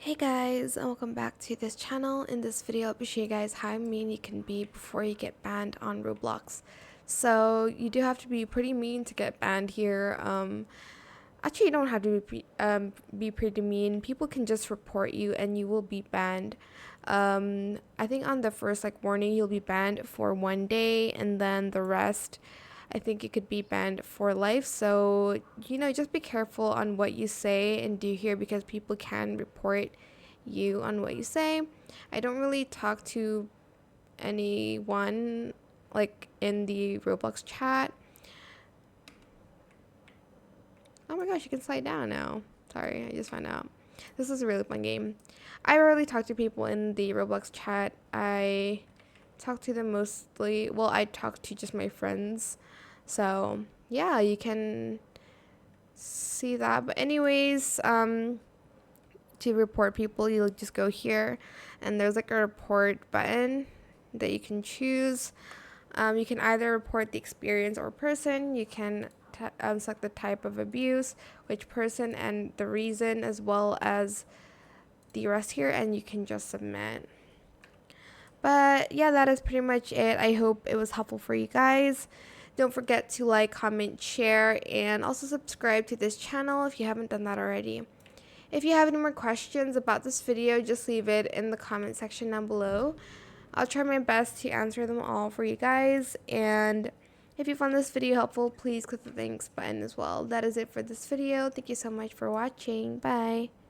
Hey guys, and welcome back to this channel. In this video, I'll be showing you guys how mean you can be before you get banned on Roblox. So you do have to be pretty mean to get banned here. Actually, you don't have to be pretty mean. People can just report you and you will be banned. I think on the first warning, you'll be banned for 1 day, and then the rest, I think you could be banned for life. So, just be careful on what you say and do here because people can report you on what you say. I don't really talk to anyone in the Roblox chat. Oh my gosh, you can slide down now. Sorry, I just found out. This is a really fun game. I rarely talk to people in the Roblox chat. I talk to them mostly, well, I talk to just my friends. So, yeah, you can see that. But anyways, to report people, you'll just go here and there's a report button that you can choose. You can either report the experience or person. You can select the type of abuse, which person, and the reason, as well as the rest here, and you can just submit. But yeah, that is pretty much it. I hope it was helpful for you guys. Don't forget to like, comment, share, and also subscribe to this channel if you haven't done that already. If you have any more questions about this video, just leave it in the comment section down below. I'll try my best to answer them all for you guys. And if you found this video helpful, please click the thanks button as well. That is it for this video. Thank you so much for watching. Bye.